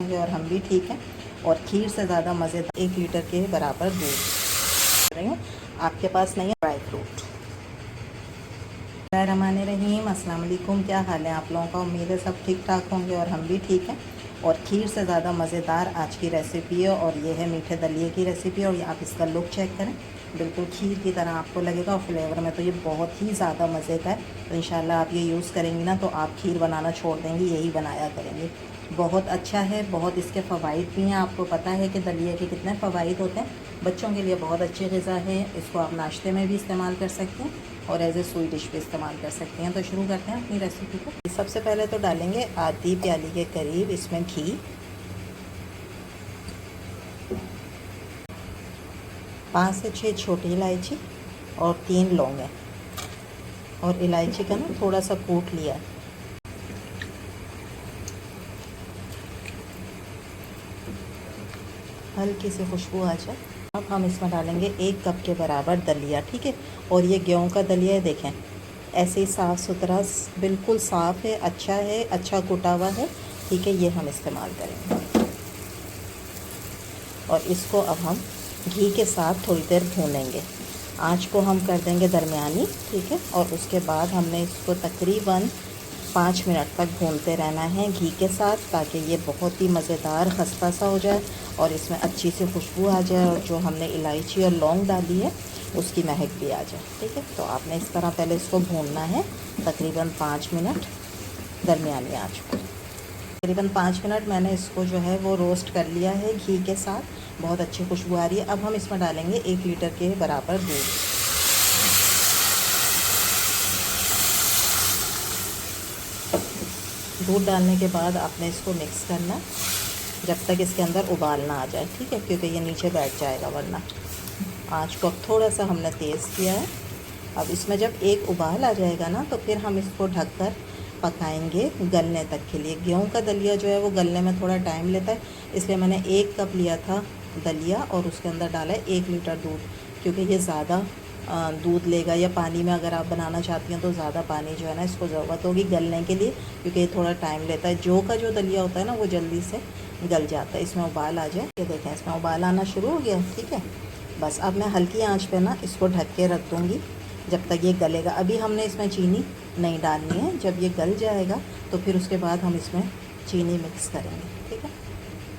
और हम भी ठीक हैं। और खीर से ज़्यादा मज़ेदार 1 लीटर के बराबर दूध रही हूँ। आपके पास नहीं है ड्राई फ्रूट। रहीम अस्सलाम वालेकुम, क्या हाल है आप लोगों का? उम्मीद है सब ठीक ठाक होंगे और हम भी ठीक हैं। और खीर से ज़्यादा मज़ेदार आज की रेसिपी है और ये है मीठे दलिए की रेसिपी। और आप इसका लुक चेक करें, बिल्कुल खीर की तरह आपको लगेगा और फ्लेवर में तो ये बहुत ही ज़्यादा मज़े का है। तो इंशाल्लाह आप ये यूज़ करेंगी ना तो आप खीर बनाना छोड़ देंगी, यही बनाया करेंगे। बहुत अच्छा है, बहुत इसके फ़वाइद भी हैं। आपको पता है कि दलिए के कितने फ़वाइद होते हैं। बच्चों के लिए बहुत अच्छी ग़िज़ा है, इसको आप नाश्ते में भी इस्तेमाल कर सकते हैं और एज ए स्वीट डिश भी इस्तेमाल कर सकते हैं। तो शुरू करते हैं अपनी रेसिपी को। सबसे पहले तो डालेंगे आधी प्याली के करीब इसमें घी, 5 से 6 छोटी इलायची और 3 लौंग हैं। और इलायची का ना थोड़ा सा कूट लिया है। हल्की सी खुशबू आ जाए। अब हम इसमें डालेंगे 1 कप के बराबर दलिया, ठीक है। और ये गेहूं का दलिया है, देखें ऐसे ही साफ़ सुथरा, बिल्कुल साफ़ है, अच्छा कुटा हुआ है, ठीक है। ये हम इस्तेमाल करेंगे और इसको अब हम घी के साथ थोड़ी देर भूनेंगे। आँच को हम कर देंगे दरमियानी, ठीक है। और उसके बाद हमने इसको तकरीबन 5 मिनट तक भूनते रहना है घी के साथ, ताकि ये बहुत ही मज़ेदार खस्ता सा हो जाए और इसमें अच्छी सी खुशबू आ जाए और जो हमने इलायची और लौंग डाली है उसकी महक भी आ जाए, ठीक है। तो आपने इस तरह पहले इसको भूनना है तकरीबन 5 मिनट दरमियानी आँच पर। तकरीबन 5 मिनट मैंने इसको जो है वो रोस्ट कर लिया है घी के साथ, बहुत अच्छी खुशबू आ रही है। अब हम इसमें डालेंगे 1 लीटर के बराबर दूध। दूध डालने के बाद आपने इसको मिक्स करना जब तक इसके अंदर उबाल ना आ जाए, ठीक है, क्योंकि ये नीचे बैठ जाएगा वरना। आँच को अब थोड़ा सा हमने तेज़ किया है। अब इसमें जब एक उबाल आ जाएगा ना तो फिर हम इसको ढककर पकाएंगे गलने तक के लिए। गेहूं का दलिया जो है वो गलने में थोड़ा टाइम लेता है, इसलिए मैंने 1 कप लिया था दलिया और उसके अंदर डाला है 1 लीटर दूध, क्योंकि ये ज़्यादा दूध लेगा। या पानी में अगर आप बनाना चाहती हैं तो ज़्यादा पानी जो है ना इसको ज़रूरत होगी गलने के लिए, क्योंकि ये थोड़ा टाइम लेता है। जौ का जो दलिया होता है ना वो जल्दी से गल जाता है। इसमें उबाल आ जाए, ये देखें इसमें उबाल आना शुरू हो गया, ठीक है। बस अब मैं हल्की आंच पे ना इसको ढक के रख दूँगी जब तक ये गलेगा। अभी हमने इसमें चीनी नहीं डालनी है, जब ये गल जाएगा तो फिर उसके बाद हम इसमें चीनी मिक्स करेंगे, ठीक है।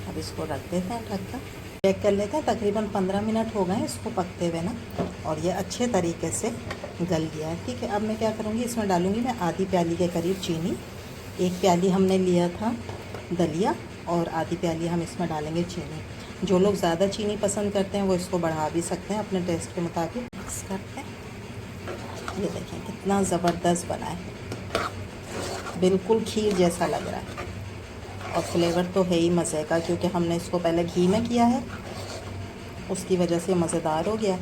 अब इसको रख देते हैं ढक कर, चेक कर लेते हैं। तकरीबन 15 मिनट हो गए इसको पकते हुए ना और ये अच्छे तरीके से गल गया है, ठीक है। अब मैं क्या करूँगी, इसमें डालूँगी मैं आधी प्याली के करीब चीनी। 1 प्याली हमने लिया था दलिया और आधी प्याली हम इसमें डालेंगे चीनी। जो लोग ज़्यादा चीनी पसंद करते हैं वो इसको बढ़ा भी सकते हैं अपने टेस्ट के मुताबिक। मिक्स करते हैं। ये देखें कितना ज़बरदस्त बना है, बिल्कुल खीर जैसा लग रहा है। और फ्लेवर तो है ही मज़े का, क्योंकि हमने इसको पहले घी में किया है, उसकी वजह से मज़ेदार हो गया।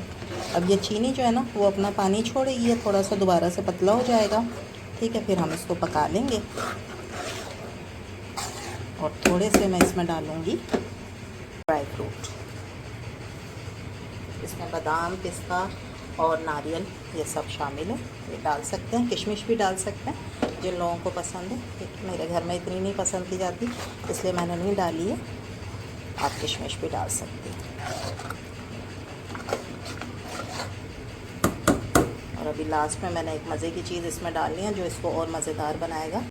अब ये चीनी जो है ना वो अपना पानी छोड़ेगी, थोड़ा सा दोबारा से पतला हो जाएगा, ठीक है। फिर हम इसको पका लेंगे और थोड़े से मैं इसमें डालूँगी ड्राई फ्रूट। इसमें बादाम, पिस्ता और नारियल ये सब शामिल है, ये डाल सकते हैं। किशमिश भी डाल सकते हैं जिन लोगों को पसंद है, लेकिन मेरे घर में इतनी नहीं पसंद की जाती इसलिए मैंने नहीं डाली है। आप किशमिश भी डाल सकते हैं। और अभी लास्ट में मैंने एक मज़े की चीज़ इसमें डालनी है जो इसको और मज़ेदार बनाएगा।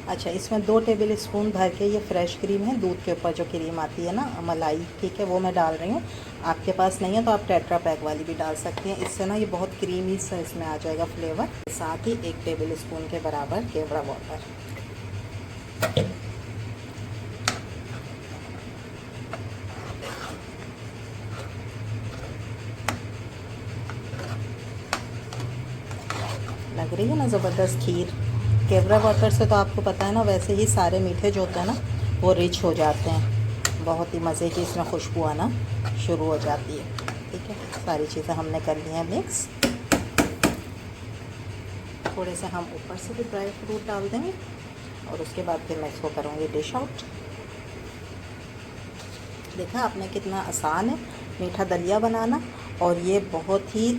अच्छा, इसमें 2 टेबल स्पून भर के ये फ्रेश क्रीम है, दूध के ऊपर जो क्रीम आती है ना मलाई, ठीक है, वो मैं डाल रही हूँ। आपके पास नहीं है तो आप टेट्रा पैक वाली भी डाल सकती हैं। इससे ना ये बहुत क्रीमी सा इसमें आ जाएगा फ्लेवर। साथ ही 1 टेबल स्पून के बराबर केवड़ा वाटर। लग रही है ना ज़बरदस्त खीर। केवड़ा वाटर से तो आपको पता है ना, वैसे ही सारे मीठे जो होते हैं ना वो रिच हो जाते हैं, बहुत ही मज़े की इसमें खुशबू आना शुरू हो जाती है, ठीक है। सारी चीज़ें हमने कर ली हैं मिक्स। थोड़े से हम ऊपर से भी ड्राई फ्रूट डाल देंगे और उसके बाद फिर मैं इसको करूँगी डिश आउट। देखा आपने कितना आसान है मीठा दलिया बनाना, और ये बहुत ही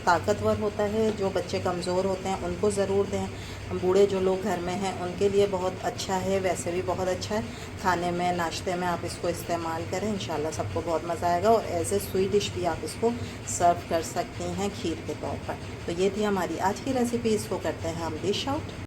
ताकतवर होता है। जो बच्चे कमज़ोर होते हैं उनको ज़रूर दें, बूढ़े जो लोग घर में हैं उनके लिए बहुत अच्छा है, वैसे भी बहुत अच्छा है। खाने में, नाश्ते में आप इसको इस्तेमाल करें, इंशाल्लाह सबको बहुत मज़ा आएगा। और एज ए स्वीट डिश भी आप इसको सर्व कर सकती हैं खीर के तौर पर। तो ये थी हमारी आज की रेसिपी, इसको करते हैं हम डिश आउट।